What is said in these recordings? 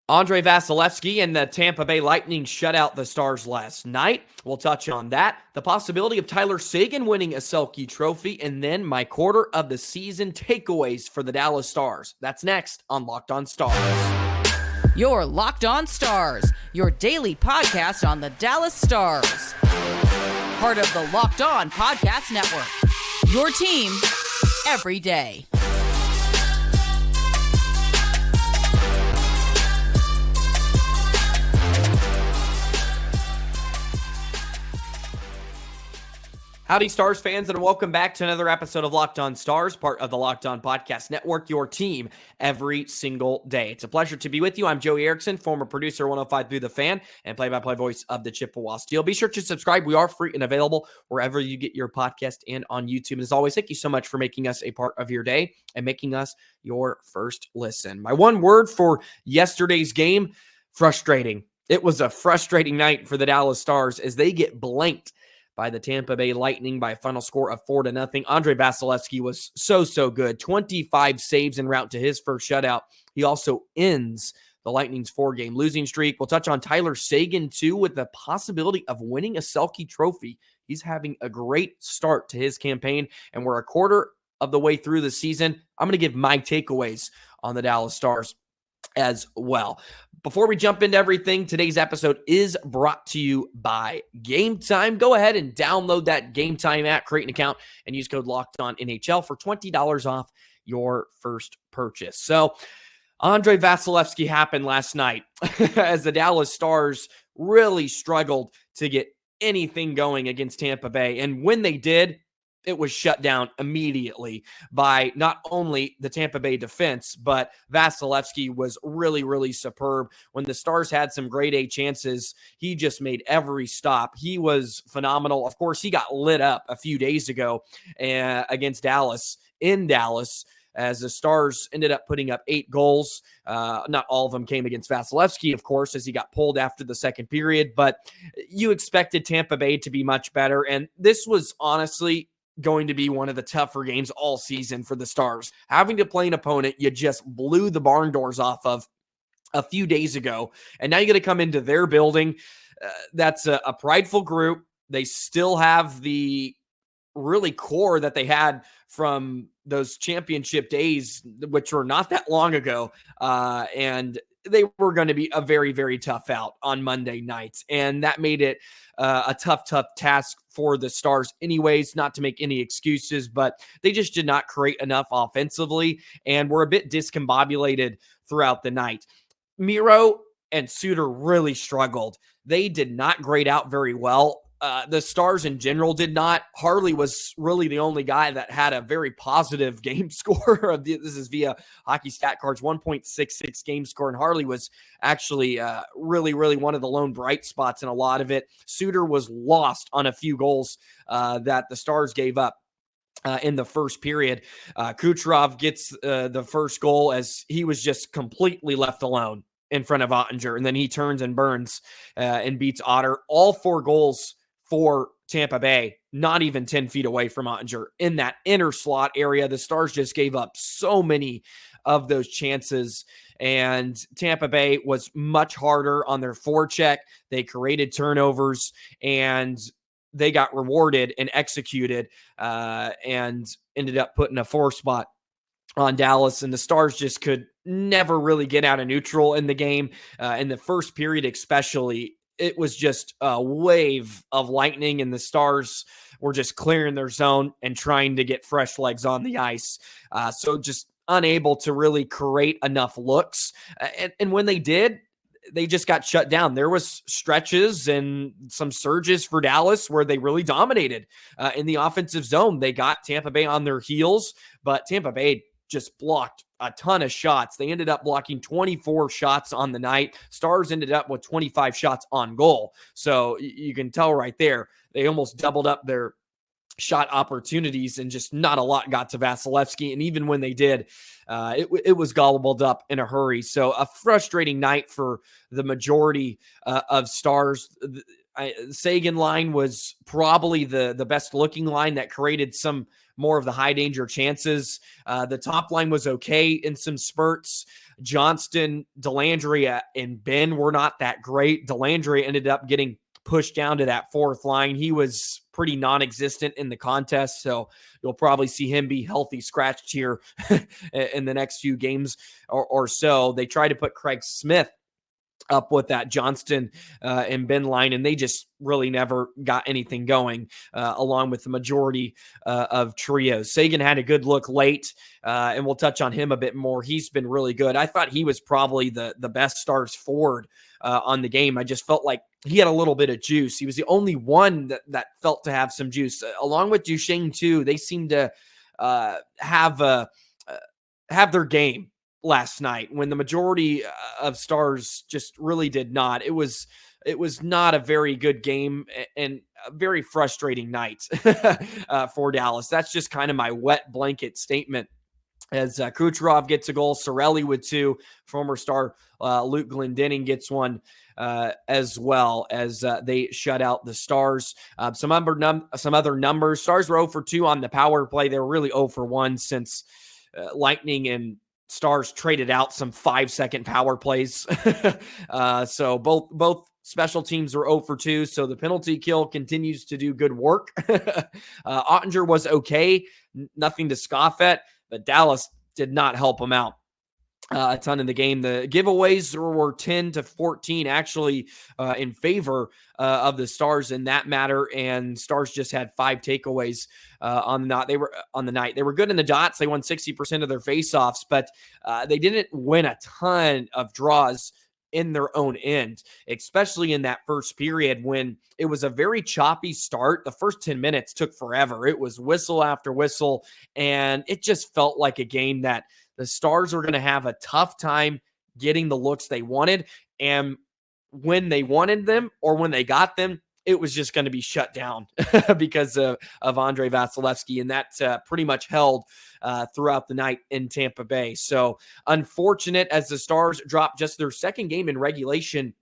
Andrei Vasilevskiy and the Tampa Bay Lighting shut out the Stars last night. We'll touch on that, the possibility of Tyler Seguin winning a Selke Trophy, and then my quarter of the season takeaways for the Dallas Stars. That's next on Locked On Stars. Your Locked On Stars, your daily podcast on the Dallas Stars. Part of the Locked On Podcast Network. Your team every day. Howdy, Stars fans, and welcome back to another episode of Locked On Stars, part of the Locked On Podcast Network, your team every single day. It's a pleasure to be with you. I'm Joey Erickson, former producer 105 through the Fan and play-by-play voice of the Chippewa Steel. Be sure to subscribe. We are free and available wherever you get your podcast and on YouTube. And as always, thank you so much for making us a part of your day and making us your first listen. My one word for yesterday's game, frustrating. It was a frustrating night for the Dallas Stars as they get blanked by the Tampa Bay Lighting by a final score of 4-0. Andrei Vasilevskiy was so good. 25 saves en route to his first shutout. He also ends the Lightning's 4-game losing streak. We'll touch on Tyler Seguin, too, with the possibility of winning a Selke Trophy. He's having a great start to his campaign, and we're a quarter of the way through the season. I'm going to give my takeaways on the Dallas Stars as well. Before we jump into everything, today's episode is brought to you by Game Time. Go ahead and download that Game Time app, create an account, and use code LOCKEDONNHL for $20 off your first purchase. So, Andrei Vasilevskiy happened last night as the Dallas Stars really struggled to get anything going against Tampa Bay. And when they did, it was shut down immediately by not only the Tampa Bay defense, but Vasilevskiy was really superb. When the Stars had some grade A chances, he just made every stop. He was phenomenal. Of course, he got lit up a few days ago against Dallas, in Dallas, as the Stars ended up putting up 8 goals. Not all of them came against Vasilevskiy, of course, as he got pulled after the second period, but you expected Tampa Bay to be much better, and this was honestly going to be one of the tougher games all season for the Stars. Having to play an opponent you just blew the barn doors off of a few days ago, and now you got to come into their building. That's a prideful group. They still have the really core that they had from those championship days, which were not that long ago, and they were going to be a very tough out on Monday nights, and that made it a tough task for the Stars anyways, not to make any excuses, but they just did not create enough offensively and were a bit discombobulated throughout the night. Miro and Suter really struggled. They did not grade out very well. The Stars in general did not. Harley was really the only guy that had a very positive game score. This is via Hockey Stat Cards, 1.66 game score, and Harley was actually really one of the lone bright spots in a lot of it. Suter was lost on a few goals that the Stars gave up in the first period. Kucherov gets the first goal as he was just completely left alone in front of Ottinger, and then he turns and burns and beats Otter. All 4 goals for Tampa Bay, not even 10 feet away from Ottinger in that inner slot area. The Stars just gave up so many of those chances, and Tampa Bay was much harder on their forecheck. They created turnovers, and they got rewarded and executed and ended up putting a 4 spot on Dallas, and the Stars just could never really get out of neutral in the game. In the first period especially, it was just a wave of lightning, and the Stars were just clearing their zone and trying to get fresh legs on the ice. So just unable to really create enough looks. And when they did, they just got shut down. There was stretches and some surges for Dallas where they really dominated in the offensive zone. They got Tampa Bay on their heels, but Tampa Bay just blocked a ton of shots. They ended up blocking 24 shots on the night. Stars ended up with 25 shots on goal. So you can tell right there, they almost doubled up their shot opportunities, and just not a lot got to Vasilevskiy. And even when they did, it was gobbled up in a hurry. So a frustrating night for the majority of Stars. Seguin line was probably the best looking line that created some more of the high danger chances. The top line was okay in some spurts. Johnston, Delandria, and Ben were not that great. Delandria ended up getting pushed down to that fourth line. He was pretty non-existent in the contest, so you'll probably see him be healthy scratched here in the next few games or so. They tried to put Craig Smith up with that Johnston and Ben line, and they just really never got anything going, along with the majority of trios. Seguin had a good look late, and we'll touch on him a bit more. He's been really good. I thought he was probably the best Stars forward on the game. I just felt like he had a little bit of juice. He was the only one that felt to have some juice. Along with Duchene, too, they seemed to have their game last night when the majority of Stars just really did not. It was not a very good game and a very frustrating night for Dallas. That's just kind of my wet blanket statement. As Kucherov gets a goal, Cirelli with two, former Star Luke Glendening gets one as well, as they shut out the Stars. Some other numbers. Stars were 0 for 2 on the power play. They were really 0 for 1 since Lightning and Stars traded out some 5-second power plays. So both special teams were 0 for 2. So the penalty kill continues to do good work. Ottinger was okay. Nothing to scoff at, but Dallas did not help him out a ton in the game. The giveaways were 10 to 14 actually in favor of the Stars in that matter, and Stars just had 5 takeaways on the night. They were good in the dots. They won 60% of their faceoffs, but they didn't win a ton of draws in their own end, especially in that first period when it was a very choppy start. The first 10 minutes took forever. It was whistle after whistle, and it just felt like a game that the Stars were going to have a tough time getting the looks they wanted. And when they wanted them or when they got them, it was just going to be shut down because of Andrei Vasilevskiy. And that pretty much held throughout the night in Tampa Bay. So unfortunate as the Stars dropped just their second game in regulation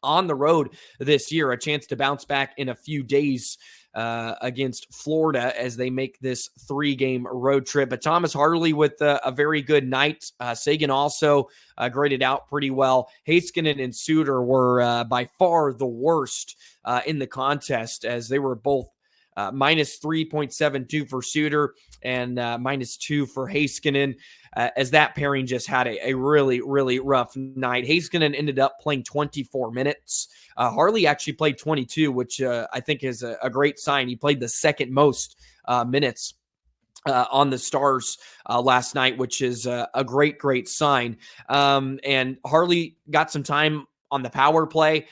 on the road this year, a chance to bounce back in a few days against Florida as they make this 3-game road trip. But Thomas Harley with a very good night. Seguin also graded out pretty well. Heiskanen and Suter were by far the worst in the contest, as they were both minus 3.72 for Suter and minus 2 for Heiskanen, as that pairing just had a really, really rough night. Heiskanen ended up playing 24 minutes. Harley actually played 22, which I think is a great sign. He played the second most minutes on the Stars last night, which is a great, great sign. And Harley got some time on the power play.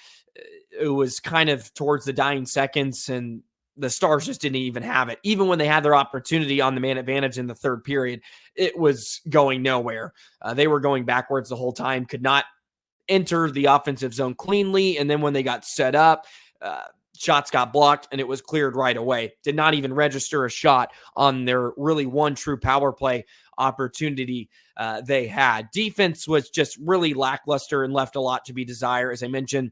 It was kind of towards the dying seconds, and the Stars just didn't even have it. Even when they had their opportunity on the man advantage in the third period, it was going nowhere. They were going backwards the whole time, could not enter the offensive zone cleanly. And then when they got set up, shots got blocked and it was cleared right away. Did not even register a shot on their really one true power play opportunity they had. Defense was just really lackluster and left a lot to be desired. As I mentioned,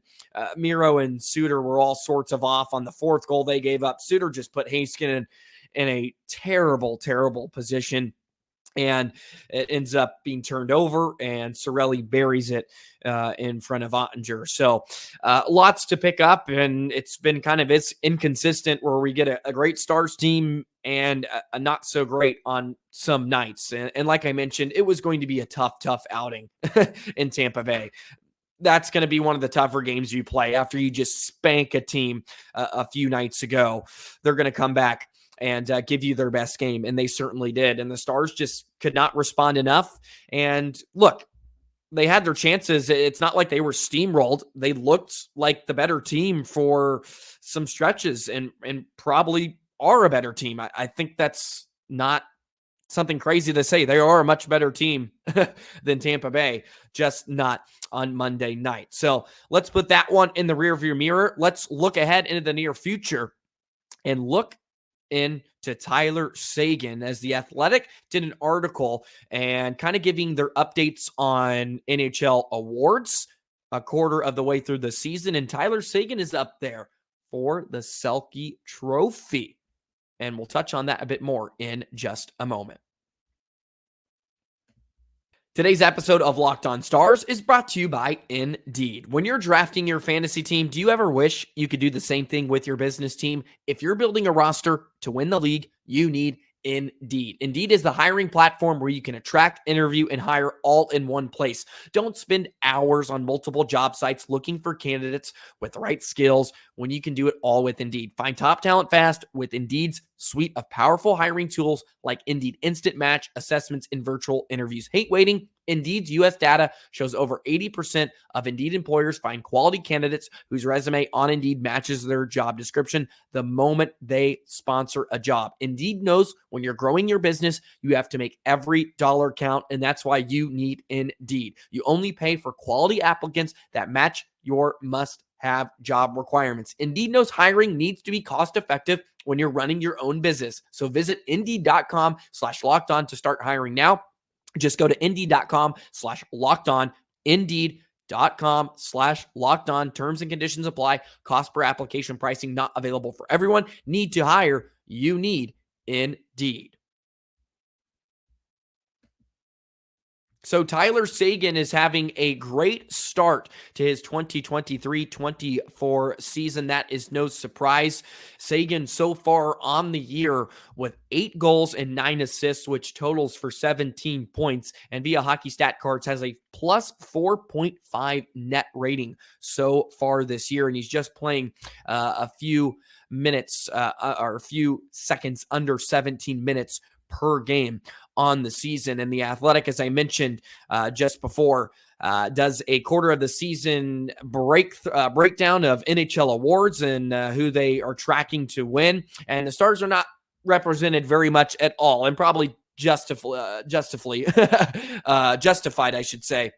Miro and Suter were all sorts of off on the fourth goal they gave up. Suter just put Heiskanen in a terrible, terrible position, and it ends up being turned over, and Cirelli buries it in front of Ottinger. So lots to pick up, and it's been kind of inconsistent where we get a great Stars team and a not so great on some nights. And like I mentioned, it was going to be a tough outing in Tampa Bay. That's going to be one of the tougher games you play after you just spank a team a few nights ago. They're going to come back and give you their best game, and they certainly did. And the Stars just could not respond enough. And look, they had their chances. It's not like they were steamrolled. They looked like the better team for some stretches and probably are a better team. I think that's not something crazy to say. They are a much better team than Tampa Bay, just not on Monday night. So let's put that one in the rearview mirror. Let's look ahead into the near future and look into Tyler Seguin, as The Athletic did an article and kind of giving their updates on NHL awards a quarter of the way through the season. And Tyler Seguin is up there for the Selke Trophy. And we'll touch on that a bit more in just a moment. Today's episode of Locked On Stars is brought to you by Indeed. When you're drafting your fantasy team, do you ever wish you could do the same thing with your business team? If you're building a roster to win the league, you need Indeed. Indeed is the hiring platform where you can attract, interview, and hire all in one place. Don't spend hours on multiple job sites looking for candidates with the right skills when you can do it all with Indeed. Find top talent fast with Indeed's suite of powerful hiring tools like Indeed Instant Match, assessments, and virtual interviews. Hate waiting? Indeed's U.S. data shows over 80% of Indeed employers find quality candidates whose resume on Indeed matches their job description the moment they sponsor a job. Indeed knows when you're growing your business, you have to make every dollar count, and that's why you need Indeed. You only pay for quality applicants that match your must-have job requirements. Indeed knows hiring needs to be cost-effective when you're running your own business. So visit Indeed.com/lockedon to start hiring now. Just go to Indeed.com/lockedon, Indeed.com/lockedon. Terms and conditions apply. Cost per application pricing not available for everyone. Need to hire? You need Indeed. So Tyler Seguin is having a great start to his 2023-24 season. That is no surprise. Seguin so far on the year with 8 goals and 9 assists, which totals for 17 points. And via Hockey Stat Cards has a plus 4.5 net rating so far this year. And he's just playing a few minutes or a few seconds under 17 minutes per game on the season. And The Athletic, as I mentioned just before, does a quarter of the season breakdown of NHL awards and who they are tracking to win. And the Stars are not represented very much at all, and probably justified, I should say,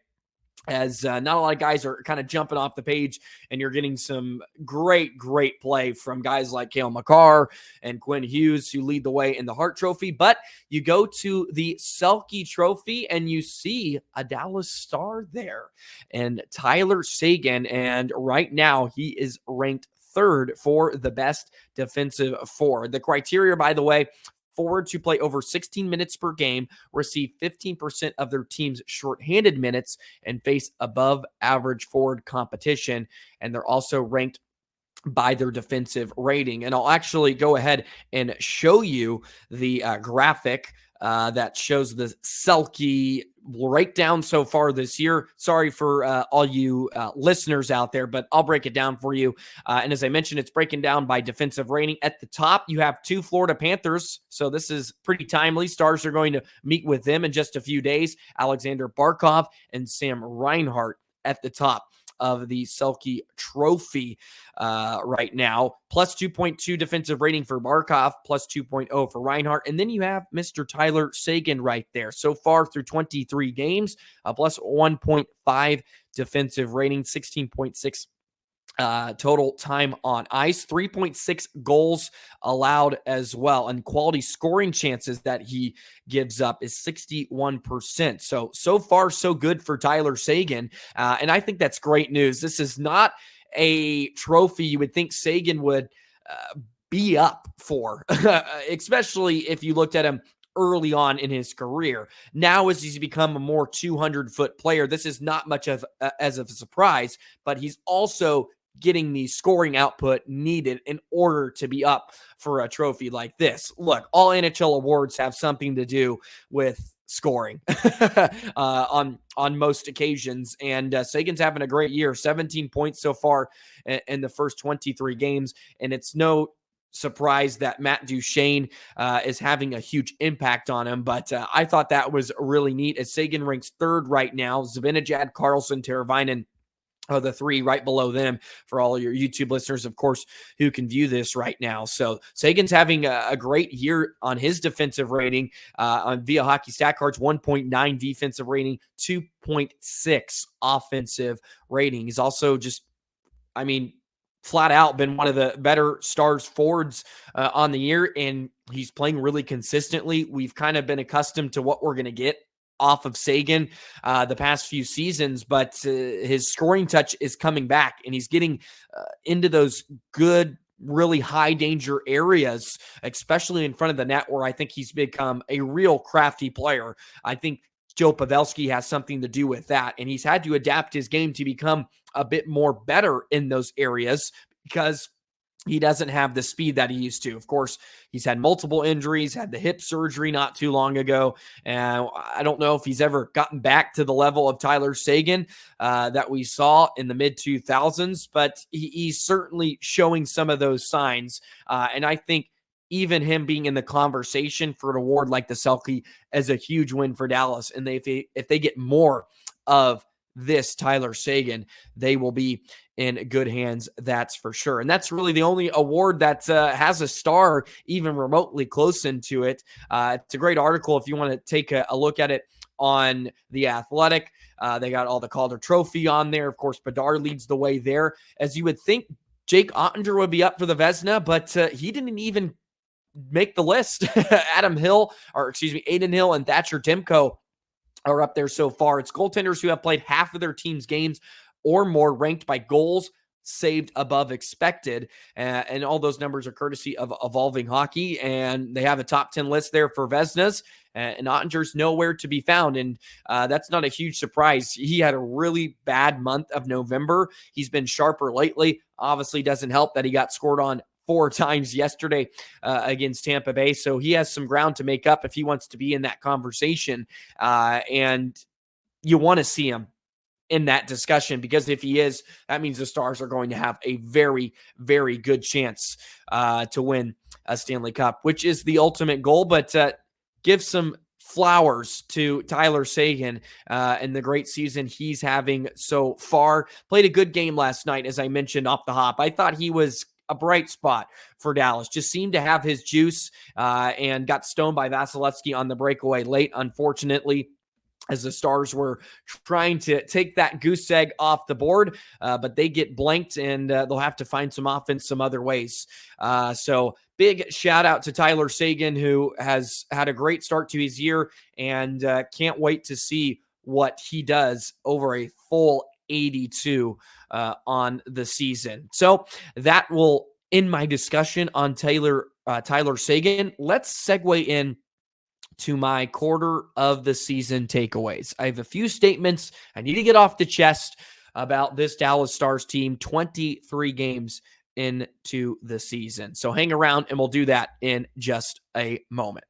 as not a lot of guys are kind of jumping off the page, and you're getting some great play from guys like Cale Makar and Quinn Hughes, who lead the way in the Hart Trophy. But you go to the Selke Trophy and you see a Dallas Star there, and Tyler Seguin, and right now he is ranked 3rd for the best defensive forward. The criteria, by the way: forwards who play over 16 minutes per game receive 15% of their team's shorthanded minutes and face above average forward competition. And they're also ranked by their defensive rating. And I'll actually go ahead and show you the graphic that shows the Selke breakdown so far this year. Sorry for all you listeners out there, but I'll break it down for you. And as I mentioned, it's breaking down by defensive rating. At the top, you have 2 Florida Panthers, so this is pretty timely. Stars are going to meet with them in just a few days. Alexander Barkov and Sam Reinhart at the top of the Selke Trophy right now. Plus 2.2 defensive rating for Barkov, plus 2.0 for Reinhart. And then you have Mr. Tyler Seguin right there. So far through 23 games, plus 1.5 defensive rating, 16.6 total time on ice, 3.6 goals allowed as well. And quality scoring chances that he gives up is 61%. So far, so good for Tyler Seguin. And I think that's great news. This is not a trophy you would think Seguin would be up for, especially if you looked at him early on in his career. Now, as he's become a more 200-foot player, this is not much of as of a surprise, but he's also getting the scoring output needed in order to be up for a trophy like this. Look, all NHL awards have something to do with scoring on most occasions, and Seguin's having a great year. 17 points so far in the first 23 games, and it's no surprise that Matt Duchene is having a huge impact on him, but I thought that was really neat, as Seguin ranks 3rd right now. Zibanejad, Carlson, Teravainen are the 3 right below them, for all your YouTube listeners, of course, who can view this right now. So Seguin's having a great year on his defensive rating on via Hockey Stat Cards, 1.9 defensive rating, 2.6 offensive rating. He's also just, flat out been one of the better Stars forwards on the year, and he's playing really consistently. We've kind of been accustomed to what we're going to get off of Seguin the past few seasons, but his scoring touch is coming back, and he's getting into those good really high danger areas, especially in front of the net, where I think he's become a real crafty player. I think Joe Pavelski has something to do with that, and he's had to adapt his game to become a bit more better in those areas because he doesn't have the speed that he used to. Of course, he's had multiple injuries, had the hip surgery not too long ago. And I don't know if he's ever gotten back to the level of Tyler Seguin that we saw in the mid-2000s, but he's certainly showing some of those signs. And I think even him being in the conversation for an award like the Selke is a huge win for Dallas. And if they get more of this Tyler Seguin, they will be in good hands, that's for sure. And that's really the only award that has a star even remotely close into it. It's a great article if you want to take a look at it on The Athletic. They got all the Calder Trophy on there. Of course, Bedard leads the way there. As you would think, Jake Ottinger would be up for the Vezina, but he didn't even make the list. Aiden Hill and Thatcher Demko are up there so far. It's goaltenders who have played half of their team's games or more, ranked by goals saved above expected. And all those numbers are courtesy of Evolving Hockey. And they have a top 10 list there for Vezinas. And Ottinger's nowhere to be found. And that's not a huge surprise. He had a really bad month of November. He's been sharper lately. Obviously doesn't help that he got scored on 4 times yesterday against Tampa Bay. So he has some ground to make up if he wants to be in that conversation. And you want to see him in that discussion, because if he is, that means the Stars are going to have a very, very good chance to win a Stanley Cup, which is the ultimate goal. But give some flowers to Tyler Seguin and the great season he's having so far. Played a good game last night, as I mentioned off the hop. I thought he was a bright spot for Dallas. Just seemed to have his juice and got stoned by Vasilevskiy on the breakaway late, unfortunately, as the Stars were trying to take that goose egg off the board, but they get blanked, and they'll have to find some offense some other ways. So big shout out to Tyler Seguin, who has had a great start to his year, and can't wait to see what he does over a full 82 on the season. So that will end my discussion on Tyler Seguin. Let's segue in to my quarter of the season takeaways. I have a few statements I need to get off the chest about this Dallas Stars team 23 games into the season. So hang around and we'll do that in just a moment.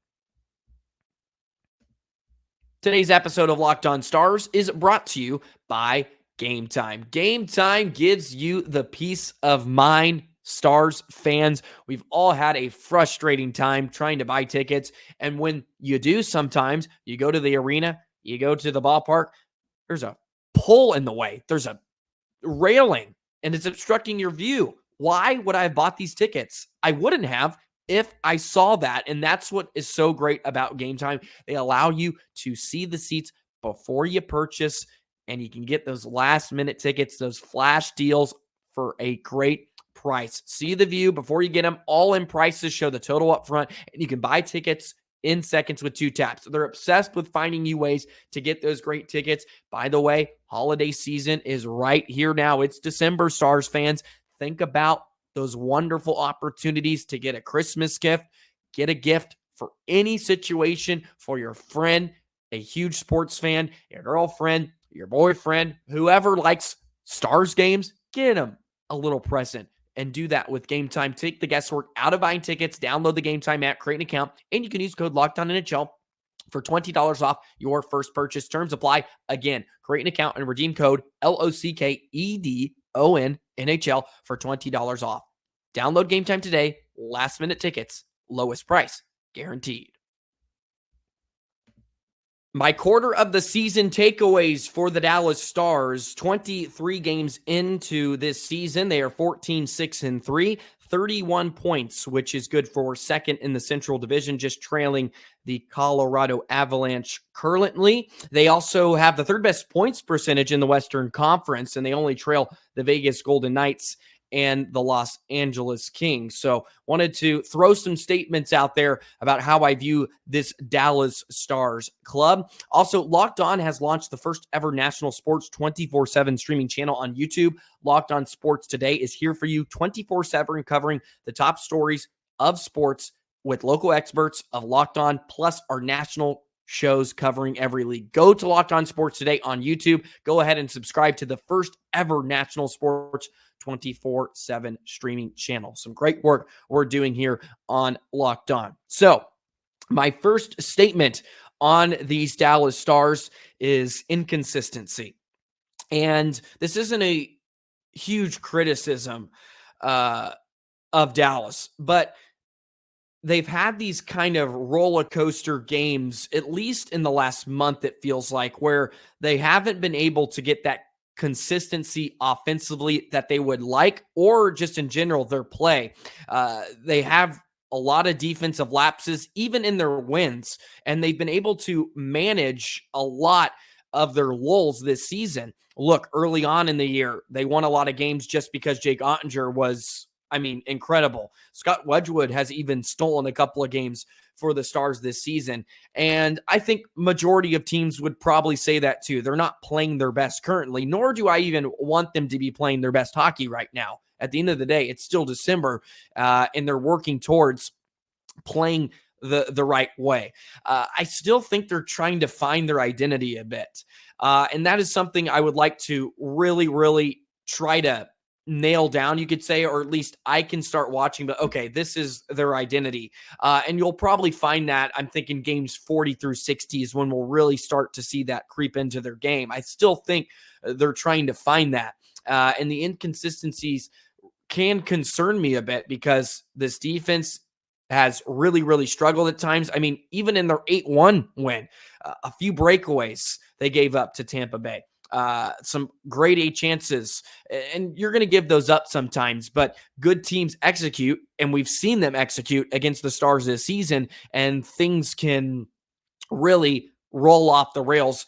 Today's episode of Locked On Stars is brought to you by Game Time. Game Time gives you the peace of mind. Stars fans, we've all had a frustrating time trying to buy tickets. And when you do, sometimes you go to the arena, you go to the ballpark, there's a pole in the way. There's a railing and it's obstructing your view. Why would I have bought these tickets? I wouldn't have if I saw that. And that's what is so great about Game Time. They allow you to see the seats before you purchase, and you can get those last minute tickets, those flash deals for a great price. See the view before you get them. All in prices show the total up front, and you can buy tickets in seconds with 2 taps. They're obsessed with finding you ways to get those great tickets. By the way, holiday season is right here now. It's December, Stars fans. Think about those wonderful opportunities to get a Christmas gift, get a gift for any situation for your friend, a huge sports fan, your girlfriend, your boyfriend, whoever likes Stars games. Get them a little present. And do that with Game Time. Take the guesswork out of buying tickets. Download the Game Time app, create an account, and you can use code LOCKEDONNHL for $20 off your first purchase. Terms apply. Again, create an account and redeem code LOCKEDONNHL for $20 off. Download Game Time today. Last minute tickets, lowest price guaranteed. My quarter of the season takeaways for the Dallas Stars, 23 games into this season. They are 14-6-3, 31 points, which is good for second in the Central Division, just trailing the Colorado Avalanche currently. They also have the 3rd best points percentage in the Western Conference, and they only trail the Vegas Golden Knights and the Los Angeles Kings. So wanted to throw some statements out there about how I view this Dallas Stars club. Also, Locked On has launched the first ever national sports 24/7 streaming channel on YouTube. Locked On Sports Today is here for you 24/7, covering the top stories of sports with local experts of Locked On, plus our national shows covering every league. Go to Locked On Sports Today on YouTube. Go ahead and subscribe to the first ever national sports 24/7 streaming channel. Some great work we're doing here on Locked On. So my first statement on these Dallas Stars is inconsistency. And this isn't a huge criticism of Dallas, but they've had these kind of roller coaster games, at least in the last month, it feels like, where they haven't been able to get that consistency offensively that they would like, or just in general, their play. They have a lot of defensive lapses, even in their wins, and they've been able to manage a lot of their lulls this season. Look, early on in the year, they won a lot of games just because Jake Ottinger was, incredible. Scott Wedgwood has even stolen a couple of games for the Stars this season. And I think majority of teams would probably say that too. They're not playing their best currently, nor do I even want them to be playing their best hockey right now. At the end of the day, it's still December, and they're working towards playing the right way. I still think they're trying to find their identity a bit. And that is something I would like to really, really try to nail down, you could say, or at least I can start watching, but okay, this is their identity. And you'll probably find that, I'm thinking games 40 through 60 is when we'll really start to see that creep into their game. I still think they're trying to find that. And the inconsistencies can concern me a bit because this defense has really, really struggled at times. Even in their 8-1 win, a few breakaways they gave up to Tampa Bay. Some grade A chances, and you're going to give those up sometimes, but good teams execute, and we've seen them execute against the Stars this season, and things can really roll off the rails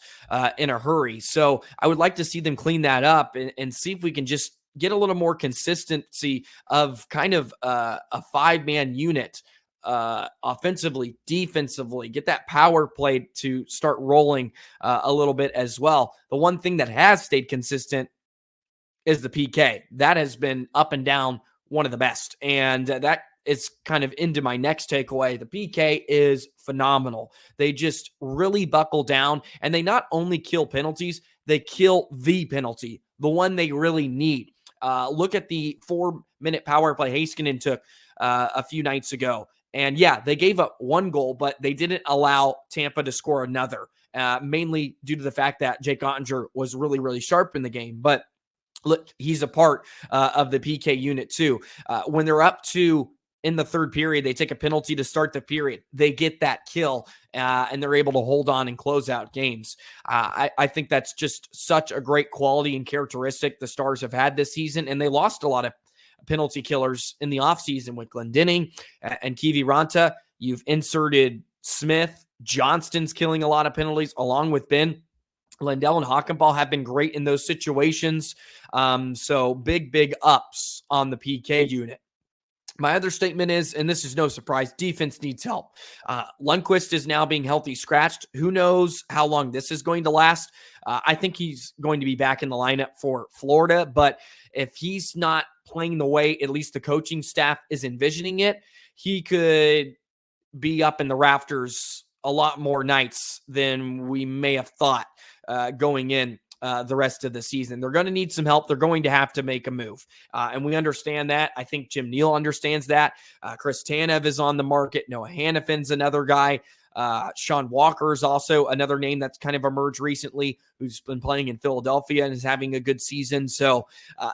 in a hurry. So I would like to see them clean that up and see if we can just get a little more consistency of kind of a five-man unit, offensively, defensively, get that power play to start rolling a little bit as well. The one thing that has stayed consistent is the PK. That has been up and down one of the best. And that is kind of into my next takeaway. The PK is phenomenal. They just really buckle down, and they not only kill penalties, they kill the penalty, the one they really need. Look at the 4-minute power play Heiskanen took a few nights ago. And yeah, they gave up one goal, but they didn't allow Tampa to score another, mainly due to the fact that Jake Ottinger was really, really sharp in the game. But look, he's a part of the PK unit too. When they're up 2 in the third period, they take a penalty to start the period. They get that kill, and they're able to hold on and close out games. I think that's just such a great quality and characteristic the Stars have had this season, and they lost a lot of penalty killers in the offseason with Glendening and Kiviranta. You've inserted Smith. Johnston's killing a lot of penalties along with Ben. Lindell and Hockenball have been great in those situations. So big ups on the PK unit. My other statement is, and this is no surprise, defense needs help. Lundqvist is now being healthy scratched. Who knows how long this is going to last? I think he's going to be back in the lineup for Florida, but if he's not playing the way at least the coaching staff is envisioning it, he could be up in the rafters a lot more nights than we may have thought going in the rest of the season. They're going to need some help. They're going to have to make a move. And we understand that. I think Jim Neal understands that. Chris Tanev is on the market. Noah Hannafin's another guy. Sean Walker is also another name that's kind of emerged recently, who's been playing in Philadelphia and is having a good season. So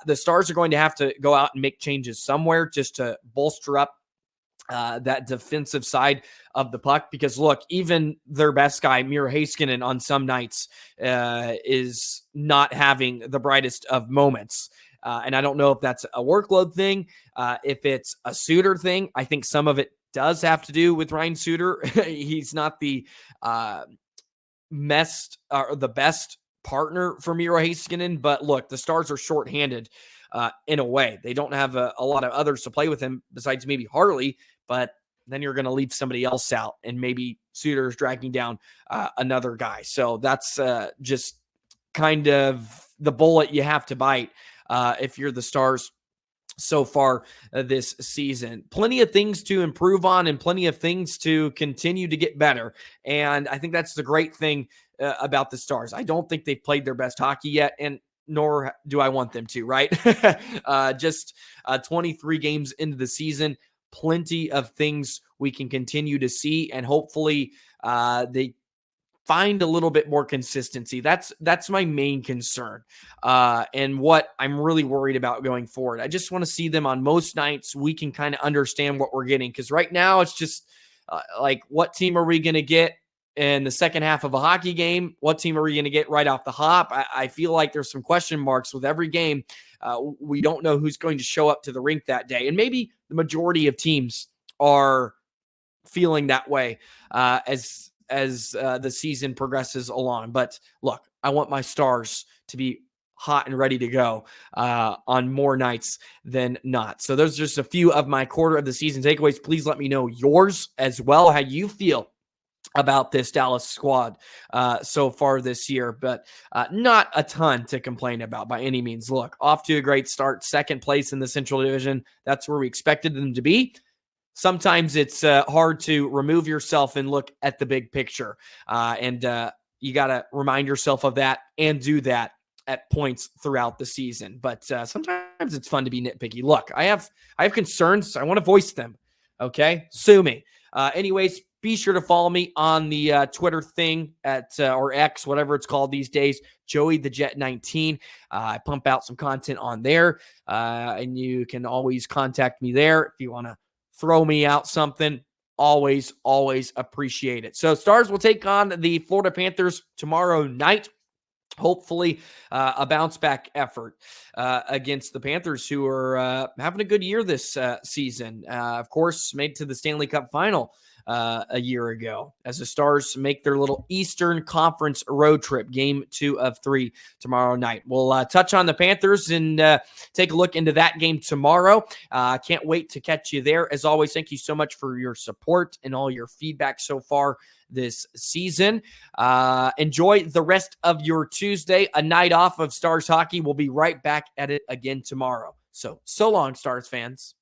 the Stars are going to have to go out and make changes somewhere just to bolster up that defensive side of the puck, because look, even their best guy, Miro Heiskanen, on some nights is not having the brightest of moments. And I don't know if that's a workload thing, if it's a Suter thing. I think some of it does have to do with Ryan Suter. He's not the best partner for Miro Heiskanen. But look, the Stars are shorthanded in a way. They don't have a lot of others to play with him besides maybe Harley, but then you're going to leave somebody else out, and maybe Suter's dragging down another guy. So that's just kind of the bullet you have to bite if you're the Stars so far this season. Plenty of things to improve on and plenty of things to continue to get better. And I think that's the great thing about the Stars. I don't think they've played their best hockey yet, and nor do I want them to, right? Just 23 games into the season, plenty of things we can continue to see, and hopefully they find a little bit more consistency. That's my main concern, and what I'm really worried about going forward. I just want to see them on most nights. We can kind of understand what we're getting, because right now it's just like, what team are we going to get in the second half of a hockey game? What team are we going to get right off the hop? I feel like there's some question marks with every game. We don't know who's going to show up to the rink that day, and maybe the majority of teams are feeling that way as the season progresses along. But look, I want my Stars to be hot and ready to go on more nights than not. So those are just a few of my quarter of the season takeaways. Please let me know yours as well, how you feel about this Dallas squad so far this year, but not a ton to complain about by any means. Look, off to a great start, second place in the Central Division. That's where we expected them to be. Sometimes it's hard to remove yourself and look at the big picture, and you got to remind yourself of that and do that at points throughout the season. But sometimes it's fun to be nitpicky. Look, I have concerns. I want to voice them. Okay, sue me. Anyways, be sure to follow me on the Twitter thing at or X, whatever it's called these days, Joey the Jet 19. I pump out some content on there, and you can always contact me there if you want to throw me out something. Always appreciate it. So Stars will take on the Florida Panthers tomorrow night. Hopefully a bounce back effort against the Panthers, who are having a good year this season. Of course, made to the Stanley Cup final a year ago, as the Stars make their little Eastern Conference road trip, game 2 of 3 tomorrow night. We'll touch on the Panthers and take a look into that game tomorrow. Can't wait to catch you there. As always, thank you so much for your support and all your feedback so far this season. Enjoy the rest of your Tuesday, a night off of Stars hockey. We'll be right back at it again tomorrow. So long, Stars fans.